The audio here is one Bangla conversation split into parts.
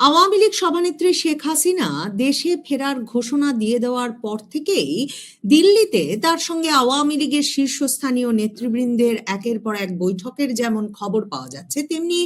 আওয়ামী লীগ সভানেত্রী শেখ হাসিনা দেশে ফেরার ঘোষণা দিয়ে দেওয়ার পর থেকেই দিল্লিতে তার সঙ্গে আওয়ামী লীগের শীর্ষস্থানীয় নেতৃবৃন্দের একের পর এক বৈঠকের যেমন খবর পাওয়া যাচ্ছে, তেমনি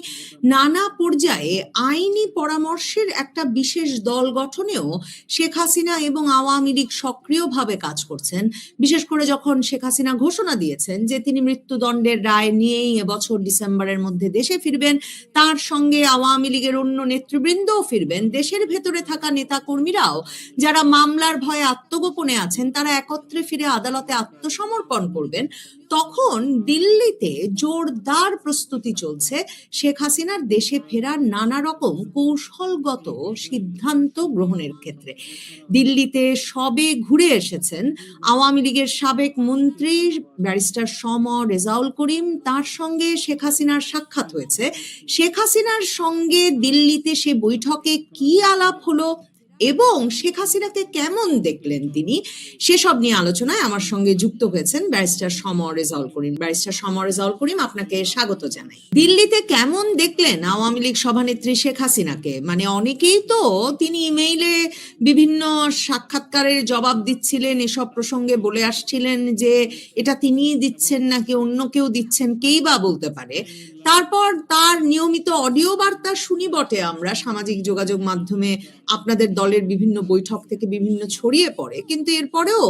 নানা পর্যায়ে আইনি পরামর্শের একটা বিশেষ দল গঠনেও শেখ হাসিনা এবং আওয়ামী লীগ সক্রিয়ভাবে কাজ করছেন। বিশেষ করে যখন শেখ হাসিনা ঘোষণা দিয়েছেন যে তিনি মৃত্যুদণ্ডের রায় নিয়েই এবছর ডিসেম্বরের মধ্যে দেশে ফিরবেন, তার সঙ্গে আওয়ামী লীগের অন্য নেতৃবৃন্দও ফিরবেন, দেশের ভেতরে থাকা নেতা কর্মীরাও যারা মামলার ভয়ে আত্মগোপনে আছেন তারা একত্রে ফিরে আদালতে আত্মসমর্পণ করবেন, তখন দিল্লিতে জোরদার প্রস্তুতি চলছে শেখ হাসিনার দেশে ফেরার নানা রকম কৌশলগত সিদ্ধান্ত গ্রহণের ক্ষেত্রে। দিল্লিতে সবে ঘুরে এসেছেন আওয়ামী লীগের সাবেক মন্ত্রী ব্যারিস্টার সম রেজাউল করিম, তার সঙ্গে শেখ হাসিনার সাক্ষাৎ হয়েছে। শেখ হাসিনার সঙ্গে দিল্লিতে সে বৈঠকে কি আলাপ হলো এবং শেখ হাসিনাকে কেমন দেখলেন তিনি, সেসব নিয়ে আলোচনায় আমার সঙ্গে যুক্ত হয়েছেন ব্যারিস্টার সম রেজাউল করিম। ব্যারিস্টার সম রেজাউল করিম, আপনাকে স্বাগত জানাই। দিল্লিতে কেমন দেখলেন আওয়ামী লীগ সভানেত্রী শেখ হাসিনাকে? মানে অনেকেই তো তিনি ইমেইলে বিভিন্ন সাক্ষাৎকারের জবাব দিচ্ছিলেন, এসব প্রসঙ্গে বলে আসছিলেন যে এটা তিনিই দিচ্ছেন নাকি অন্য কেউ দিচ্ছেন, কেই বা বলতে পারে। তারপর তার নিয়মিত অডিও বার্তা শুনি বটে আমরা সামাজিক যোগাযোগ মাধ্যমে, আপনাদের দলের বিভিন্ন বৈঠক থেকে বিভিন্ন ছড়িয়ে পড়ে, কিন্তু এরপরেও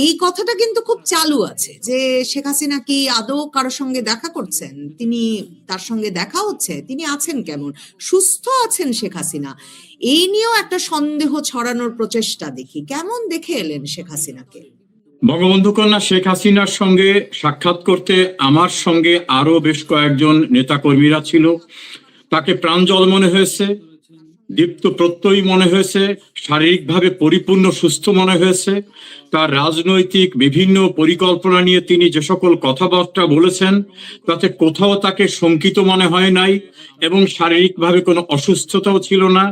এই কথাটা কিন্তু খুব চালু আছে যে শেখ হাসিনা কি আদৌ কারোর সঙ্গে দেখা করছেন, তিনি তার সঙ্গে দেখা হচ্ছে, তিনি আছেন কেমন, সুস্থ আছেন শেখ হাসিনা, এই নিয়েও একটা সন্দেহ ছড়ানোর প্রচেষ্টা দেখি। কেমন দেখে এলেন শেখ হাসিনাকে? বঙ্গবন্ধু কন্যা শেখ হাসিনার সঙ্গে সাক্ষাৎ করতে আমার সঙ্গে আরো বেশ কয়েকজন নেতাকর্মীরা ছিল। তাকে প্রাঞ্জল মনে হয়েছে, দীপ্ত প্রত্যয়ী মনে হয়েছে, শারীরিকভাবে পরিপূর্ণ সুস্থ মনে হয়েছে। তার রাজনৈতিক বিভিন্ন পরিকল্পনা নিয়ে তিনি যে সকল কথাবার্তা বলেছেন তাতে কোথাও তাকে শঙ্কিত মনে হয় নাই এবং শারীরিকভাবে কোনো অসুস্থতাও ছিল না।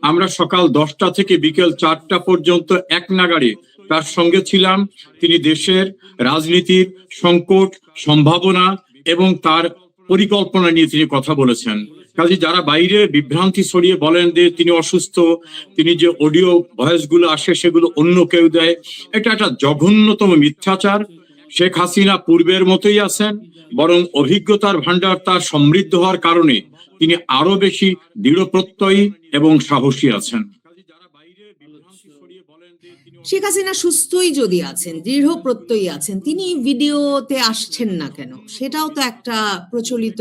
আমরা সকাল 10টা থেকে বিকেল 4টা পর্যন্ত এক নাগাড়ে তার সঙ্গে ছিলাম। তিনি দেশের রাজনীতির সংকট, সম্ভাবনা এবং তার পরিকল্পনা নিয়ে তিনি কথা বলেছেন। কাজে যারা বাইরে বিভ্রান্তি ছড়িয়ে বলেন যে তিনি অসুস্থ, তিনি যে অডিও ভয়েস গুলো আসে সেগুলো অন্য কেউ দেয়, এটা একটা জঘন্যতম মিথ্যাচার। শেখ হাসিনা পূর্বের মতোই আছেন, বরং অভিজ্ঞতার ভান্ডার তার সমৃদ্ধ হওয়ার কারণে তিনি আরো বেশি দৃঢ় প্রত্যয়ী এবং সাহসী আছেন। শেখ হাসিনা সুস্থই যদি আছেন, দৃঢ় প্রত্যয়ী আছেন, তিনি ভিডিওতে আসছেন না কেন? সেটাও তো একটা প্রচলিত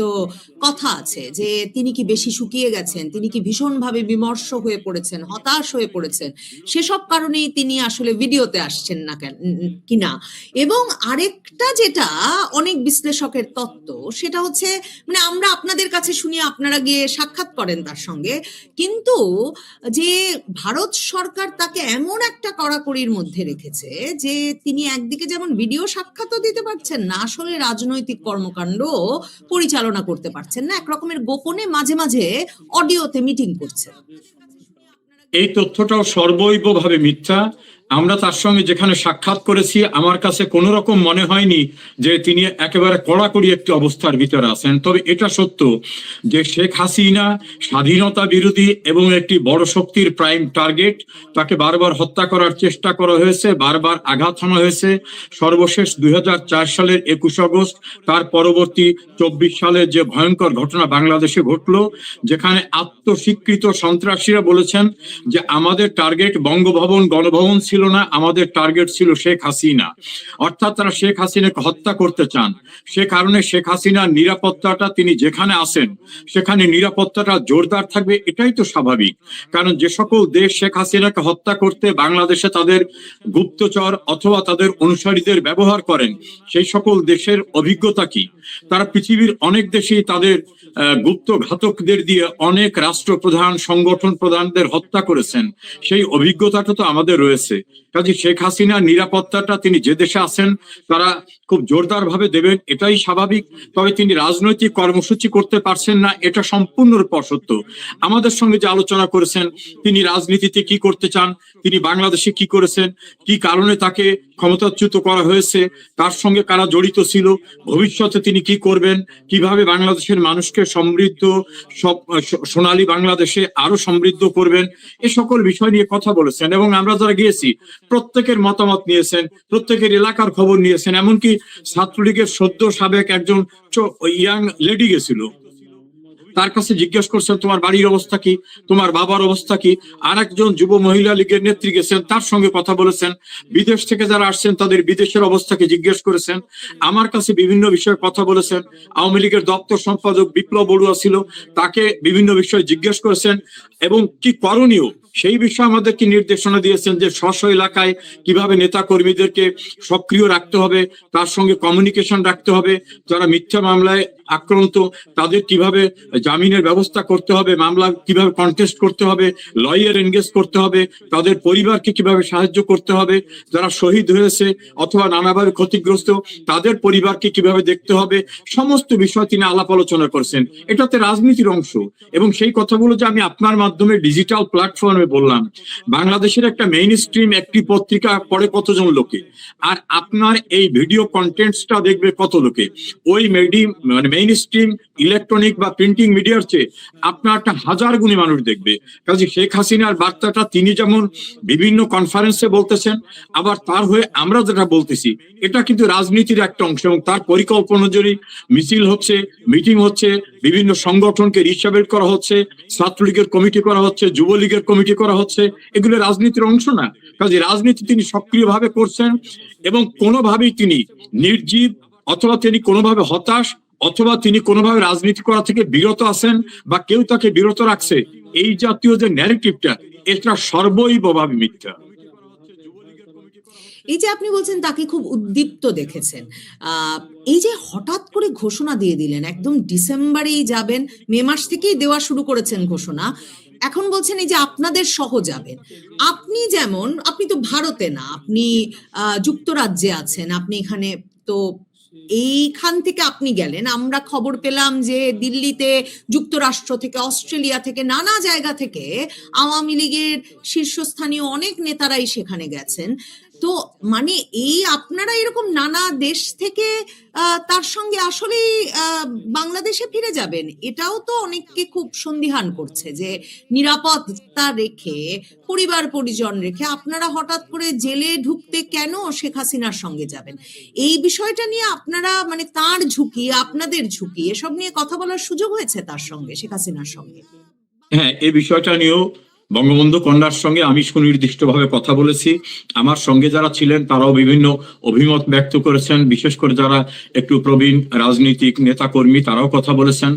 কথা আছে যে তিনি কি বেশি শুকিয়ে গেছেন, তিনি কি ভীষণভাবে বিমর্ষ হয়ে পড়েছেন, হতাশ হয়ে পড়েছেন, সেসব কারণেই তিনি আসলে ভিডিওতে আসছেন না কেন কিনা। এবং আরেকটা যেটা অনেক বিশ্লেষকের তত্ত্ব, সেটা হচ্ছে মানে আমরা আপনাদের কাছে শুনি, আপনারা গিয়ে সাক্ষাৎ করেন তার সঙ্গে, কিন্তু যে ভারত সরকার তাকে এমন একটা কড়াকড়ির মধ্যে রেখেছে যে তিনি একদিকে যেমন ভিডিও সাক্ষাৎও দিতে পারছেন না, আসলে রাজনৈতিক কর্মকাণ্ড পরিচালনা করতে পারছেন না, একরকমের গোপনে মাঝে মাঝে অডিওতে মিটিং করছেন। এই তথ্যটাও সর্বৈবভাবে মিথ্যা। আমরা তার সঙ্গে যেখানে সাক্ষাৎ করেছি আমার কাছে কোনো রকম মনে হয়নি যে তিনি একেবারে কড়াকড়ি একটি অবস্থার ভিতরে আছেন। তবে এটা সত্য যে শেখ হাসিনা স্বাধীনতা বিরোধী এবং একটি বড় শক্তির প্রাইম টার্গেট। তাকে বারবার হত্যা করার চেষ্টা করা হয়েছে, বারবার আঘাত হানা হয়েছে। সর্বশেষ 2004 সালের 21 আগস্ট, তার পরবর্তী 24 সালের যে ভয়ঙ্কর ঘটনা বাংলাদেশে ঘটলো, যেখানে আত্মস্বীকৃত সন্ত্রাসীরা বলেছেন যে আমাদের টার্গেট বঙ্গভবন, গণভবন ছিল না, আমাদের টার্গেট ছিল শেখ হাসিনা। অর্থাৎ তারা শেখ হাসিনাকে হত্যা করতে চান। সে কারণে শেখ হাসিনার নিরাপত্তাটা, তিনি যেখানে আছেন সেখানে নিরাপত্তাটা জোরদার থাকবে, এটাই তো স্বাভাবিক। কারণ যে সকল দেশ শেখ হাসিনাকে হত্যা করতে বাংলাদেশে তাদের গুপ্তচর অথবা তাদের অনুসারীদের ব্যবহার করেন, সেই সকল দেশের অভিজ্ঞতা কি? তারা পৃথিবীর অনেক দেশেই তাদের গুপ্ত ঘাতকদের দিয়ে অনেক রাষ্ট্রপ্রধান, সংগঠন প্রধানদের হত্যা করেছেন। সেই অভিজ্ঞতাটা তো আমাদের রয়েছে। কাজে শেখ হাসিনার নিরাপত্তাটা তিনি যে দেশে আছেন তারা খুব জোরদার ভাবে দেবেন, এটাই স্বাভাবিক। তবে তিনি রাজনৈতিক কর্মসূচি করতে পারছেন না, এটা সম্পূর্ণরূপে অসত্য। আমাদের সঙ্গে যে আলোচনা করেছেন, তিনি রাজনীতিতে কি করতে চান, তিনি বাংলাদেশে কি করেছেন, কি কারণে তাকে ক্ষমতাচ্যুত করা হয়েছে, তার সঙ্গে কারা জড়িত ছিল, ভবিষ্যতে তিনি কি করবেন, কিভাবে বাংলাদেশের মানুষকে সমৃদ্ধ সোনালী বাংলাদেশে আরো সমৃদ্ধ করবেন, এ সকল বিষয় নিয়ে কথা বলেছেন। এবং আমরা যারা গিয়েছি প্রত্যেকের মতামত নিয়েছেন, প্রত্যেকের এলাকার খবর নিয়েছেন। এমনকি ছাত্রলীগের সদ্য সাবেক একজন ইয়াং লেডি গেছিল, তার কাছে জিজ্ঞেস করছেন তোমার বাড়ির অবস্থা কি, তোমার বাবার অবস্থা কি। আর একজন যুব মহিলা লীগের নেত্রী গেছেন, তার সঙ্গে কথা বলেছেন। বিদেশ থেকে যারা আসছেন তাদের বিদেশের অবস্থাকে জিজ্ঞেস করেছেন। আমার কাছে বিভিন্ন বিষয়ে কথা বলেছেন। আওয়ামী লীগের দপ্তর সম্পাদক বিপ্লব বড়ুয়া ছিল, তাকে বিভিন্ন বিষয়ে জিজ্ঞেস করেছেন এবং কি করণীয় সেই বিষয়ে আমাদেরকে নির্দেশনা দিয়েছেন যে স্ব এলাকায় কিভাবে নেতা কর্মীদেরকে সক্রিয় রাখতে হবে, তার সঙ্গে কমিউনিকেশন রাখতে হবে, যারা মিথ্যা মামলায় আক্রান্ত তাদের কিভাবে জামিনের ব্যবস্থা করতে হবে, মামলা কিভাবে কন্টেস্ট করতে হবে, লয়ার এনগেজ করতে হবে, তাদের পরিবারকে কিভাবে সাহায্য করতে হবে, যারা শহীদ হয়েছে অথবা নানাভাবে ক্ষতিগ্রস্ত তাদের পরিবারকে কিভাবে দেখতে হবে, সমস্ত বিষয় তিনি আলাপ আলোচনা করেছেন। এটাতে রাজনীতির অংশ। এবং সেই কথাগুলো যে আমি আপনার মাধ্যমে ডিজিটাল প্ল্যাটফর্মে বললাম, বাংলাদেশের একটা মেইন স্ট্রিম একটি পত্রিকা পড়ে কতজন লোকে, আর আপনার এই ভিডিও কন্টেন্টসটা দেখবে কত লোকে। ওই মেইন স্ট্রিম ইলেকট্রনিক বা প্রিন্টিং মিডিয়ার চেয়ে আপনারটা 1000 গুণে মানুষ দেখবে। কাজে শেখ হাসিনার বার্তাটা তিনি যেমন বিভিন্ন কনফারেন্সে বলতেছেন, আবার তার হয়ে আমরা যেটা বলতেছি এটা কিন্তু রাজনীতির একটা অংশ। এবং তার পরিকল্পনা অনুযায়ী মিছিল হচ্ছে, মিটিং হচ্ছে, বিভিন্ন সংগঠনকে রিস্টাবলিশ করা হচ্ছে, ছাত্রলীগের কমিটি করা হচ্ছে, যুবলীগের কমিটি করা হচ্ছে, এগুলো রাজনীতির অংশ না? কাজে রাজনীতি তিনি সক্রিয়ভাবে করছেন এবং কোনোভাবেই তিনি নির্জীব অথবা তিনি কোনোভাবে হতাশ অথবা তিনি কোনোভাবে রাজনীতি করা থেকে বিরত আছেন বা কেউ তাকে বিরত রাখছে, এই জাতীয় যে ন্যারেটিভটা এটা সর্বৈবভাবে মিথ্যা। এই যে আপনি বলছেন তাকে খুব উদ্দীপ্ত দেখেছেন, এই যে হঠাৎ করে ঘোষণা দিয়ে দিলেন একদম ডিসেম্বরেই যাবেন, মে মাস থেকেই দেওয়া শুরু করেছেন ঘোষণা, এখন বলছেন এই যে আপনাদের সহ যাবেন। আপনি যেমন, আপনি তো ভারতে না, আপনি যুক্তরাজ্যে আছেন, আপনি এখানে তো এইখান থেকে আপনি গেলেন, আমরা খবর পেলাম যে দিল্লিতে যুক্তরাষ্ট্র থেকে, অস্ট্রেলিয়া থেকে, নানা জায়গা থেকে আওয়ামী লীগের শীর্ষস্থানীয় অনেক নেতারাই সেখানে গেছেন। তো মানে এই আপনারা এরকম নানা দেশ থেকে তার সঙ্গে আসলে বাংলাদেশে ফিরে যাবেন, এটাও তো অনেককে খুব সন্দিহান করছে যে নিরাপত্তা রেখে, পরিবার পরিজন রেখে আপনারা হঠাৎ করে জেলে ঢুকতে কেন শেখ হাসিনার সঙ্গে যাবেন? এই বিষয়টা নিয়ে আপনারা মানে তার ঝুঁকি, আপনাদের ঝুঁকি, এসব নিয়ে কথা বলার সুযোগ হয়েছে তার সঙ্গে, শেখ হাসিনার সঙ্গে? হ্যাঁ, এই বিষয়টা নিয়েও বঙ্গবন্ধু কন্যার সঙ্গে আমি সুনির্দিষ্টভাবে কথা বলেছি। আমার সঙ্গে যারা ছিলেন তারাও বিভিন্ন অভিমত ব্যক্ত করেছেন, বিশেষ করে যারা একটু প্রবীণ রাজনৈতিক নেতাকর্মী তারাও কথা বলেছেন।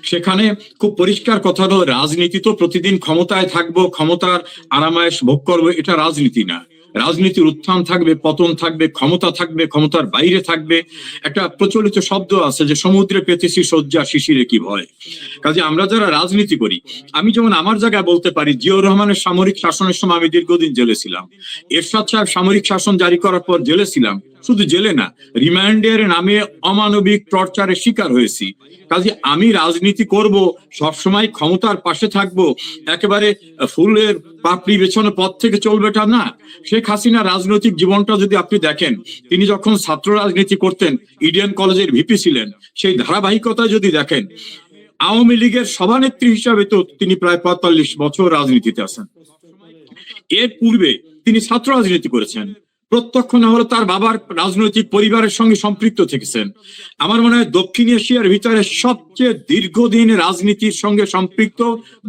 সেখানে খুব পরিষ্কার কথা হলো, রাজনীতি তো প্রতিদিন ক্ষমতায় থাকবো, ক্ষমতার আরামায়েশ ভোগ করবো, এটা রাজনীতি না। রাজনীতির উত্থান থাকবে, পতন থাকবে, ক্ষমতা থাকবে, ক্ষমতার বাইরে থাকবে। একটা প্রচলিত শব্দ আছে যে সমুদ্রে পেতেছি শয্যা, শিশিরে কি ভয়। কাজে আমরা যারা রাজনীতি করি, আমি যেমন আমার জায়গায় বলতে পারি, জিয়াউর রহমানের সামরিক শাসনের সময় আমি দীর্ঘদিন জেলে ছিলাম। এরশাদ সাহেব সামরিক শাসন জারি করার পর জেলে ছিলাম, শুধু জেলে না, রিমান্ডের নামে অমানবিক টর্চারের শিকার হয়েছি। কাজে আমি রাজনীতি করব, সবসময় ক্ষমতার পাশে থাকবো, একেবারে ফুলের পাপড়ি বেছানো পথ থেকে চলবে এটা না। শেখ হাসিনা রাজনৈতিক জীবনটা যদি আপনি দেখেন, তিনি যখন ছাত্র রাজনীতি করতেন, ইডেন কলেজের ভিপি ছিলেন, সেই ধারাবাহিকতা যদি দেখেন, আওয়ামী লীগের সভানেত্রী হিসাবে তো তিনি প্রায় 45 বছর রাজনীতিতে আছেন। এর পূর্বে তিনি ছাত্র রাজনীতি করেছেন, প্রত্যক্ষ না হলে তার বাবার রাজনৈতিক পরিবারের সঙ্গে সম্পৃক্ত থেকেছেন। আমার মনে হয় দক্ষিণ এশিয়ার ভিতরে সবচেয়ে দীর্ঘদিন রাজনীতির সঙ্গে সম্পৃক্ত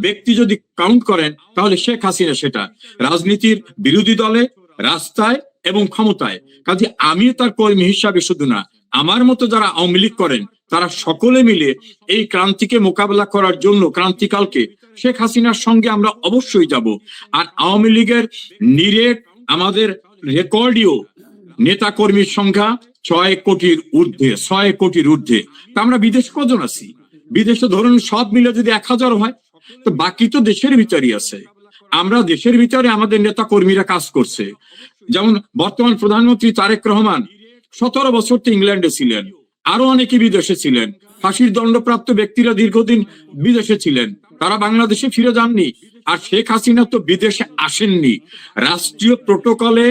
ব্যক্তি যদি কাউন্ট করেন তাহলে শেখ হাসিনা সেটা। রাজনীতির বিরোধী দলে, রাস্তায় এবং ক্ষমতায়। কাজে আমি তার কর্মী হিসাবে শুধু না, আমার মতো যারা আওয়ামী লীগ করেন তারা সকলে মিলে এই ক্রান্তিকে মোকাবেলা করার জন্য, ক্রান্তিকালকে, শেখ হাসিনার সঙ্গে আমরা অবশ্যই যাব। আর আওয়ামী লীগের নিরেট আমাদের রেকর্ডীয় নেতা কর্মীর সংখ্যা 6 কোটির ঊর্ধ্বে, 6 কোটির ঊর্ধ্বে। তা আমরা বিদেশে কজন আছি? বিদেশে ধরুন সব মিলে যদি 1000 হয়, তো বাকি তো দেশের ভিতরই আছে। আমরা দেশের ভিতরে আমাদের নেতা কর্মীরা কাজ করছে। যেমন বর্তমান প্রধানমন্ত্রী তারেক রহমান 17 বছর তো ইংল্যান্ডে ছিলেন, আরো অনেকে বিদেশে ছিলেন। ফাঁসির দণ্ডপ্রাপ্ত ব্যক্তিরা দীর্ঘদিন বিদেশে ছিলেন, তারা বাংলাদেশে ফিরে যাননি। আর শেখ হাসিনা তো বিদেশে আসেননি, রাষ্ট্রীয় প্রোটোকলে,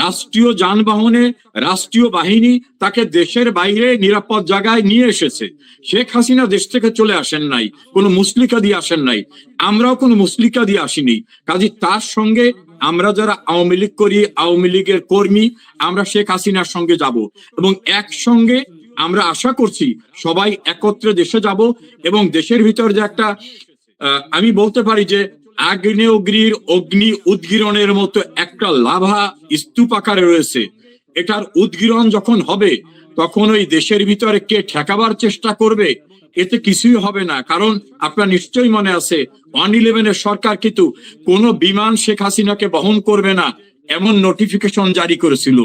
রাষ্ট্রীয় যানবাহনে, রাষ্ট্রীয় বাহিনী তাকে দেশের বাইরে নিরাপদ জায়গায় নিয়ে এসেছে। শেখ হাসিনা দেশ থেকে চলে আসেন নাই, কোনো মুসলিকা দিয়ে আসেন নাই, আমরাও কোনো মুসলিকা দিয়ে আসিনি। কাজে তার সঙ্গে আমরা যারা আওয়ামী লীগ করি, আওয়ামী লীগের কর্মী, আমরা শেখ হাসিনার সঙ্গে যাব এবং একসঙ্গে আমরা আশা করছি সবাই একত্রে দেশে যাব এবং দেশের ভিতর যে একটা আমি বলতে পারি যে আগ্নেয়গিরির অগ্নি উদ্গীরণের মতো একটা লাভা স্তূপ আকারে রয়েছে, এটার উদ্গীরণ যখন হবে তখন ওই দেশের ভিতরে কে ঠেকাবার চেষ্টা করবে, এতে কিছুই হবে না। কারণ আপনার নিশ্চয়ই মনে আছে 111 সরকার কিন্তু কোনো বিমান শেখ হাসিনাকে বহন করবে না এমন নোটিফিকেশন জারি করেছিল।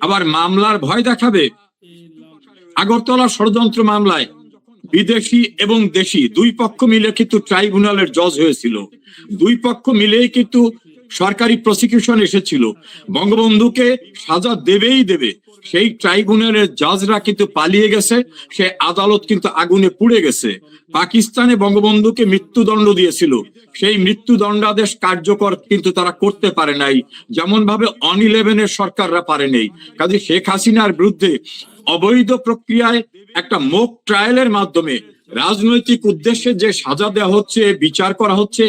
আবার মামলার ভয় দেখাবে, আগরতলা ষড়যন্ত্র মামলায় বিদেশি এবং দেশি দুই পক্ষ মিলে কিন্তু ট্রাইব্যুনালের জজ হয়েছিল, দুই পক্ষ মিলেই কিন্তু সরকারি প্রসিকিউশন এসেছিল, বঙ্গবন্ধুকে সাজা দেবেই দেবে। সেই ট্রাইব্যুনালের জাজরা কিন্তু পালিয়ে গেছে, সে আদালত কিন্তু আগুনে পুড়ে গেছে। পাকিস্তানে বঙ্গবন্ধুকে মৃত্যুদণ্ড দিয়েছিল, সেই মৃত্যুদণ্ডাদেশ কার্যকর কিন্তু তারা করতে পারে নাই, যেমন ভাবে 111 সরকাররা পারে নাই। কাজে শেখ হাসিনার বিরুদ্ধে অবৈধ প্রক্রিয়ায় একটা মক ট্রায়ালের মাধ্যমে রাজনৈতিক উদ্দেশ্যে যে সাজা দেওয়া হচ্ছে, বিচার করা হচ্ছে,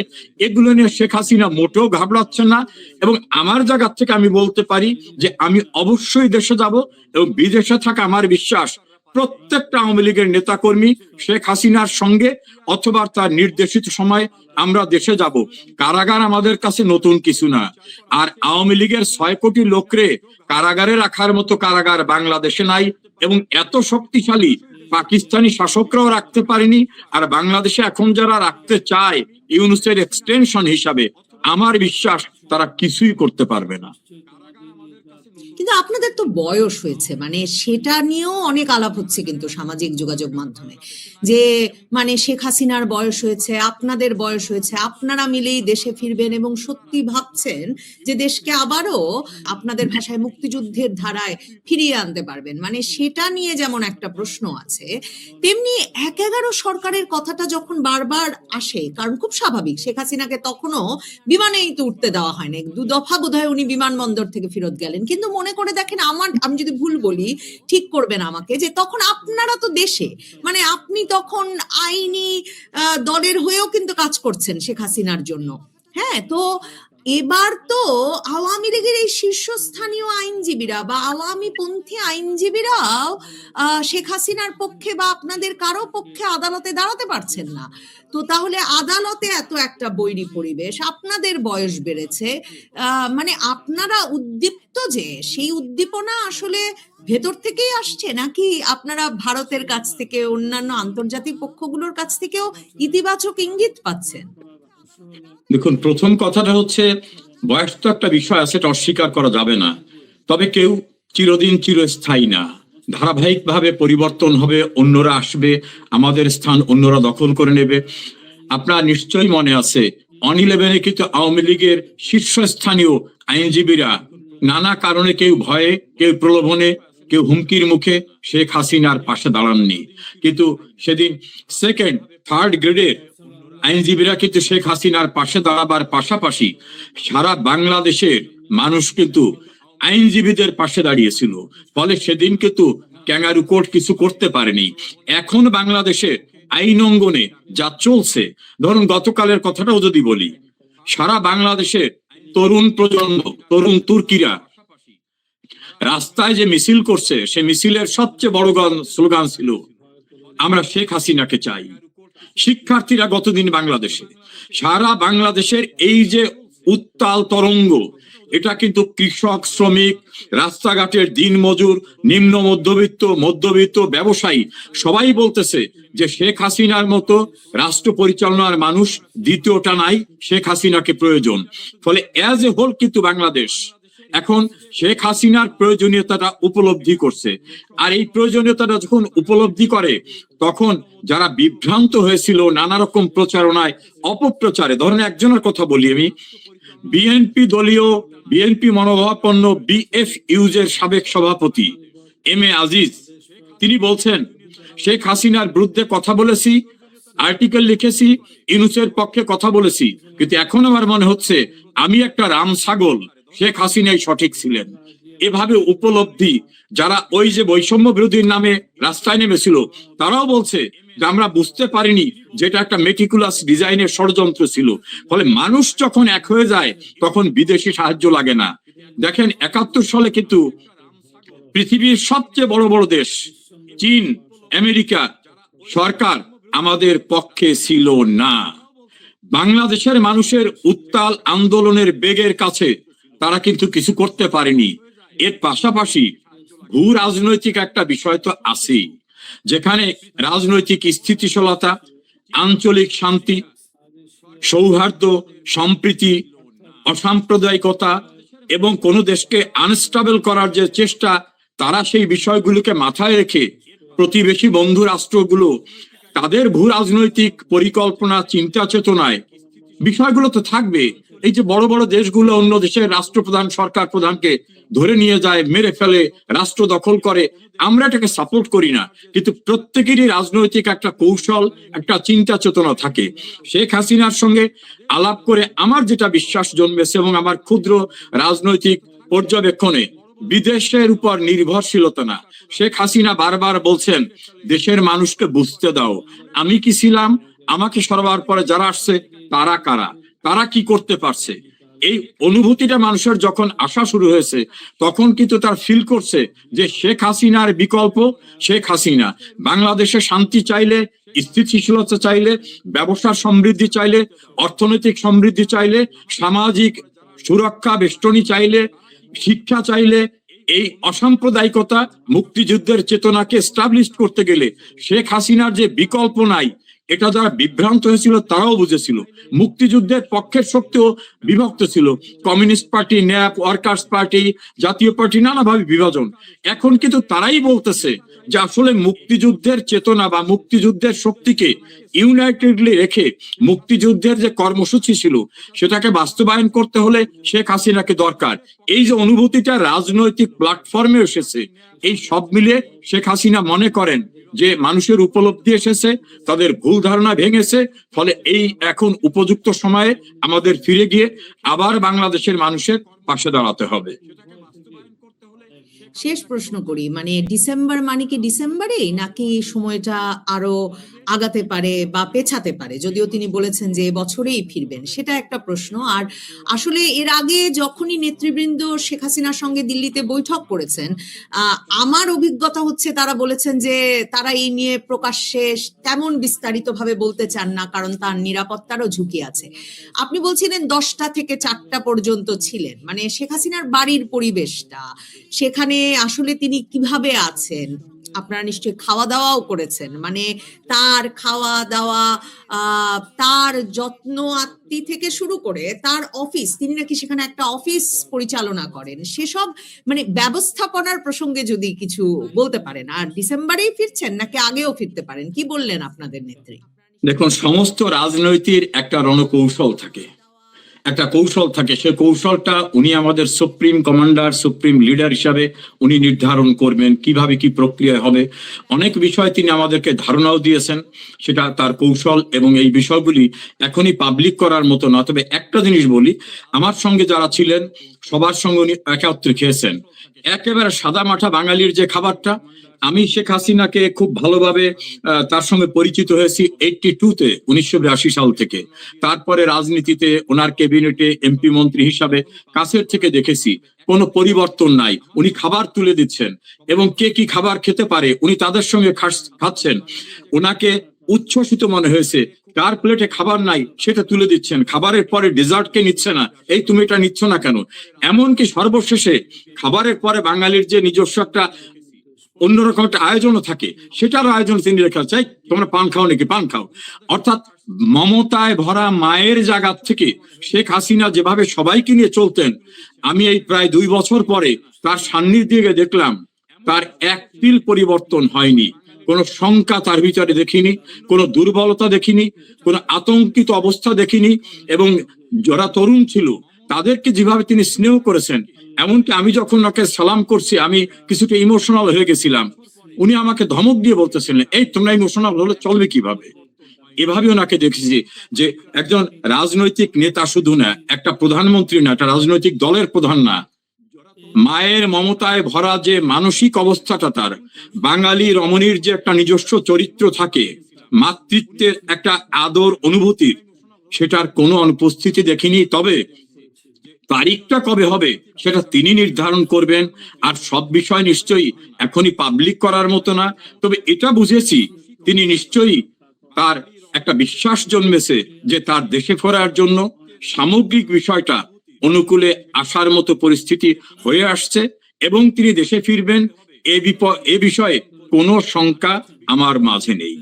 এগুলো নিয়ে শেখ হাসিনা মোটেও ঘাবড়াচ্ছেন না। এবং আমার জায়গা থেকে আমি বলতে পারি যে আমি অবশ্যই দেশে যাব এবং বিদেশে থাকা আমার বিশ্বাস প্রত্যেকটা আওয়ামী লীগের নেতাকর্মী শেখ হাসিনার সঙ্গে অথবা তার নির্দেশিত সময় আমরা দেশে যাব। কারাগার আমাদের কাছে নতুন কিছু না। আর আওয়ামী লীগের 6 কোটি লোকরে কারাগারে রাখার মতো কারাগার বাংলাদেশে নাই এবং এত শক্তিশালী পাকিস্তানি শাসকরাও রাখতে পারেনি। আর বাংলাদেশে এখন যারা রাখতে চায় ইউনূসের এক্সটেনশন হিসাবে, আমার বিশ্বাস তারা কিছুই করতে পারবে না। কিন্তু আপনাদের তো বয়স হয়েছে, মানে সেটা নিয়েও অনেক আলাপ হচ্ছে কিন্তু সামাজিক যোগাযোগ মাধ্যমে, যে মানে শেখ হাসিনার বয়স হয়েছে, আপনাদের বয়স হয়েছে, আপনারা মিলেই দেশে ফিরবেন এবং সত্যি ভাবছেন যে দেশকে আবারও আপনাদের ভাষায় মুক্তিযুদ্ধের ধারায় ফিরিয়ে আনতে পারবেন। মানে সেটা নিয়ে যেমন একটা প্রশ্ন আছে, তেমনি 111 সরকারের কথাটা যখন বারবার আসে, কারণ খুব স্বাভাবিক, শেখ হাসিনাকে তখনও বিমানেই তো উঠতে দেওয়া হয়নি, 2 দফা বোধহয় উনি বিমানবন্দর থেকে ফেরত গেলেন। কিন্তু মনে করে দেখেন, আমি যদি ভুল বলি ঠিক করবেন আমাকে, যে তখন আপনারা তো দেশে, মানে আপনি তখন আইনি দলের হয়েও কিন্তু কাজ করছেন শেখ হাসিনার জন্য। হ্যাঁ, তো এবার তো আওয়ামী লীগের এই শীর্ষস্থানীয় আইনজীবীরা বা আওয়ামী পন্থী আইনজীবীরাও শেখ হাসিনার পক্ষে বা আপনাদের কারো পক্ষে আদালতে দাঁড়াতে পারছেন না। তো তাহলে আদালতে এত একটা বৈরী পরিবেশ, আপনাদের বয়স বেড়েছে, মানে আপনারা উদ্দীপ্ত, যে সেই উদ্দীপনা আসলে ভেতর থেকেই আসছে নাকি আপনারা ভারতের কাছ থেকে, অন্যান্য আন্তর্জাতিক পক্ষগুলোর কাছ থেকেও ইতিবাচক ইঙ্গিত পাচ্ছেন? দেখুন, প্রথম কথাটা হচ্ছে বয়স তো একটা বিষয় আছে, এটা অস্বীকার করা যাবে না। তবে কেউ চিরদিন চিরস্থায়ী না, ধারাবাহিকভাবে পরিবর্তন হবে, অন্যরা আসবে, আমাদের স্থান অন্যরা দখল করে নেবে। আপনার নিশ্চয়ই মনে আছে 111 কিন্তু আওয়ামী লীগের শীর্ষস্থানীয় আইনজীবীরা নানা কারণে, কেউ ভয়ে, কেউ প্রলোভনে, কেউ হুমকির মুখে শেখ হাসিনার পাশে দাঁড়াননি। কিন্তু সেদিন 2nd, 3rd গ্রেডের আইনজীবীরা কিন্তু শেখ হাসিনার পাশে দাঁড়াবার পাশাপাশি সারা বাংলাদেশের মানুষ কিন্তু আইনজীবীদের পাশে দাঁড়িয়েছিল। ফলে সেদিন কিন্তু ক্যাঙ্গারু কোর্ট কিছু করতে পারেনি। এখন বাংলাদেশের আইন অঙ্গনে যা চলছে, ধরুন গতকালের কথাটাও যদি বলি, সারা বাংলাদেশের তরুণ প্রজন্ম, তরুণ তুর্কিরা রাস্তায় যে মিছিল করছে, সে মিছিলের সবচেয়ে বড় স্লোগান ছিল আমরা শেখ হাসিনাকে চাই। শিক্ষার্থীরা গতদিন বাংলাদেশে, সারা বাংলাদেশের এই যে উত্তাল তরঙ্গ, এটা কিন্তু কৃষক, শ্রমিক, রাস্তাঘাটের দিনমজুর, নিম্ন মধ্যবিত্ত ব্যবসায়ী সবাই বলতেছে যে শেখ হাসিনার মতো রাষ্ট্র পরিচালনার মানুষ দ্বিতীয়টা নাই, শেখ হাসিনাকে প্রয়োজন। ফলে অ্যাজ এ হোল কিন্তু বাংলাদেশ এখন শেখ হাসিনার প্রয়োজনীয়তাটা উপলব্ধি করছে। আর এই প্রয়োজনীয়তাটা যখন উপলব্ধি করে, তখন যারা বিভ্রান্ত হয়েছিল নানা রকম প্রচারণায়, অপপ্রচারে, ধরেন একজনের কথা বলি আমি, বিএনপি মনোভাবাপন্ন BFIUজ এর সাবেক সভাপতি MA আজিজ তিনি বলছেন, শেখ হাসিনার বিরুদ্ধে কথা বলেছি, আর্টিকেল লিখেছি, ইউনূসের পক্ষে কথা বলেছি, কিন্তু এখন আমার মনে হচ্ছে আমি একটা রাম ছাগল, শেখ হাসিনাই সঠিক ছিলেন। এভাবে উপলব্ধি যারা ওই যে বৈষম্য বিরোধীর নামে রাস্তায় নেমেছিল তারাও বলছে যে আমরা বুঝতে পারিনি যেটা একটা মেটিকুলাস ডিজাইনের ষড়যন্ত্র ছিল। ফলে মানুষ যখন এক হয়ে যায় তখন বিদেশি সাহায্য লাগে না। দেখেন 71 সালে কিন্তু পৃথিবীর সবচেয়ে বড় বড় দেশ চীন, আমেরিকা সরকার আমাদের পক্ষে ছিল না। বাংলাদেশের মানুষের উত্তাল আন্দোলনের বেগের কাছে তারা কিন্তু কিছু করতে পারেনি। এর পাশাপাশি ভূ রাজনৈতিক একটা বিষয় তো আছেই, যেখানে রাজনৈতিক স্থিতিশীলতা, আঞ্চলিক শান্তি, সৌহার্দ্য, সম্প্রীতি, অসাম্প্রদায়িকতা এবং কোন দেশকে আনস্টেবল করার যে চেষ্টা, তারা সেই বিষয়গুলোকে মাথায় রেখে প্রতিবেশী বন্ধু রাষ্ট্রগুলো তাদের ভূ রাজনৈতিক পরিকল্পনা, চিন্তা চেতনায় বিষয়গুলো তো থাকবে। এই যে বড় বড় দেশগুলো অন্য দেশের রাষ্ট্রপ্রধান, সরকার প্রধানকে ধরে নিয়ে যায়, মেরে ফেলে, রাষ্ট্র দখল করে, আমরা এটাকে সাপোর্ট করি না, কিন্তু প্রত্যেকেরই রাজনৈতিক একটা কৌশল, একটা চিন্তা চেতনা থাকে। শেখ হাসিনার সঙ্গে আলাপ করে আমার যেটা বিশ্বাস জন্মেছে এবং আমার ক্ষুদ্র রাজনৈতিক পর্যবেক্ষণে, বিদেশের উপর নির্ভরশীলতা না। শেখ হাসিনা বারবার বলছেন দেশের মানুষকে বুঝতে দাও আমি কি ছিলাম, আমাকে সরবার পরে যারা আসছে তারা কারা, তারা কি করতে পারছে। এই অনুভূতিটা মানুষের যখন আসা শুরু হয়েছে তখন কিন্তু তার ফিল করছে যে শেখ হাসিনার বিকল্প শেখ হাসিনা। বাংলাদেশে শান্তি চাইলে, স্থিতিশীলতা চাইলে, ব্যবসার সমৃদ্ধি চাইলে, অর্থনৈতিক সমৃদ্ধি চাইলে, সামাজিক সুরক্ষা বেষ্টনী চাইলে, শিক্ষা চাইলে, এই অসাম্প্রদায়িকতা, মুক্তিযুদ্ধের চেতনাকে এস্টাবলিশ করতে গেলে শেখ হাসিনার যে বিকল্প নাই, এটা যারা বিভ্রান্ত হয়েছিল তারাও বুঝেছিল। মুক্তিযুদ্ধের পক্ষের শক্তিও বিভক্ত ছিল, communist party, nap, workers party, জাতীয় পার্টি, নানাভাবে বিভাজন। এখন কিন্তু তারাই বলতেছে যে আসলে মুক্তিযুদ্ধের চেতনা বা মুক্তিযুদ্ধের শক্তিকে ইউনাইটেডলি রেখে মুক্তিযুদ্ধের যে কর্মসূচি ছিল সেটাকে বাস্তবায়ন করতে হলে শেখ হাসিনাকে দরকার। এই যে অনুভূতিটা রাজনৈতিক প্ল্যাটফর্মে এসেছে, এই সব মিলে শেখ হাসিনা মনে করেন যে মানুষের উপলব্ধি এসেছে, তাদের ভুল ধারণা ভেঙেছে। ফলে এই এখন উপযুক্ত সময়ে আমাদের ফিরে গিয়ে আবার বাংলাদেশের মানুষের পাশে দাঁড়াতে হবে। শেষ প্রশ্ন করি, মানে ডিসেম্বর মানে কি ডিসেম্বরেই, নাকি সময়টা আরো আগাতে পারে বা পেছাতে পারে? যদিও তিনি বলেছেন যে বছরেই ফিরবেন, সেটা একটা প্রশ্ন। আর আসলে এর আগে যখনই নেতৃবৃন্দ শেখ হাসিনার সঙ্গে দিল্লিতে বৈঠক করেছেন, আমার অভিজ্ঞতা হচ্ছে তারা বলেছেন যে তারা এই নিয়ে প্রকাশ্যে তেমন বিস্তারিতভাবে বলতে চান না, কারণ তার নিরাপত্তারও ঝুঁকি আছে। আপনি বলছিলেন 10টা থেকে 4টা পর্যন্ত ছিলেন, মানে শেখ হাসিনার বাড়ির পরিবেশটা, সেখানে আসলে তিনি কিভাবে আছেন? আপনারা নিশ্চয়ই খাওয়া দাওয়াও করেছেন, মানে তার খাওয়া দাওয়া, তার যত্ন আত্তি থেকে শুরু করে তার অফিস, তিনি নাকি সেখানে একটা অফিস পরিচালনা করেন, সেসব মানে ব্যবস্থাপনার প্রসঙ্গে যদি কিছু বলতে পারেন। আর ডিসেম্বরেই ফিরছেন নাকি আগেও ফিরতে পারেন, কি বললেন আপনাদের নেত্রী? দেখুন, সমস্ত রাজনৈতিক একটা রণকৌশল থাকে, একটা কৌশল থাকে। সে কৌশলটা উনি আমাদের সুপ্রিম কমান্ডার, সুপ্রিম লিডার হিসাবে উনি নির্ধারণ করবেন কিভাবে কি প্রক্রিয়া হবে। অনেক বিষয় তিনি আমাদেরকে ধারণাও দিয়েছেন, সেটা তার কৌশল, এবং এই বিষয়গুলি এখনই পাবলিক করার মতো না। তবে একটা জিনিস বলি, আমার সঙ্গে যারা ছিলেন সবার সঙ্গে উনি একাত্রে খেয়েছেন। একেবারে সাদা মাঠা বাঙালির যে খাবারটা, আমি শেখ হাসিনাকে খুব ভালোভাবে তার সঙ্গে পরিচিত হয়েছি 82-তে, 1982 সাল থেকে। তারপরে রাজনীতিতে ওনার ক্যাবিনেটে এমপি মন্ত্রী হিসাবে কাছের থেকে দেখেছি, কোনো পরিবর্তন নাই। উনি খাবার তুলে দিচ্ছেন এবং কে কি খাবার খেতে পারে উনি তাদের সঙ্গে খাচ্ছেন। ওনাকে উচ্ছ্বসিত মনে হয়েছে, কার প্লেটে খাবার নাই সেটা তুলে দিচ্ছেন, খাবারের পরে ডেজার্টকে নিচ্ছে না, এই তুমি এটা নিচ্ছ না কেন। এমনকি সর্বশেষে খাবারের পরে বাঙালির যে নিজস্ব একটা অন্যরকম একটা আয়োজনও থাকে, সেটার আয়োজন তিনি রেখে চাই, তোমরা পান খাও নাকি, পান খাও। অর্থাৎ মমতায় ভরা মায়ের জায়গা থেকে শেখ হাসিনা যেভাবে সবাইকে নিয়ে চলতেন, আমি এই প্রায় 2 বছর পরে তার সান্নিধ্যে দেখলাম তার এক তিল পরিবর্তন হয়নি। কোনো শঙ্কা তার ভিতরে দেখিনি, কোনো দুর্বলতা দেখিনি, কোনো আতঙ্কিত অবস্থা দেখিনি। এবং যারা তরুণ ছিল তাদেরকে যেভাবে তিনি স্নেহ করেছেন, এমনকি আমি যখন ওনাকে সালাম করছি আমি কিছুটা ইমোশনাল হয়ে গেছিলাম, উনি আমাকে ধমক দিয়ে বলতেছিলেন, এই তোমরা ইমোশনাল হলে চলবে কিভাবে। এভাবে ওনাকে দেখেছি যে একজন রাজনৈতিক নেতা শুধু না, একটা প্রধানমন্ত্রী না, একটা রাজনৈতিক দলের প্রধান না, মায়ের মমতায় ভরা যে মানসিক অবস্থাটা তার, বাঙালি রমণীর যে একটা নিজস্ব চরিত্র থাকে, মাতৃত্বের একটা আদর অনুভূতির, সেটার কোনো অনুপস্থিতি দেখিনি। তবে তারিখটা কবে হবে সেটা তিনি নির্ধারণ করবেন। আর সব বিষয় নিশ্চয়ই এখনই পাবলিক করার মতো না। তবে এটা বুঝেছি তিনি নিশ্চয়ই, তার একটা বিশ্বাস জন্মেছে যে তার দেশে ফেরার জন্য সামগ্রিক বিষয়টা অনুকূলে আসার মতো পরিস্থিতি হয়ে আসছে এবং তিনি দেশে ফিরবেন, এ বিষয়ে কোনো শঙ্কা আমার মাঝে নেই।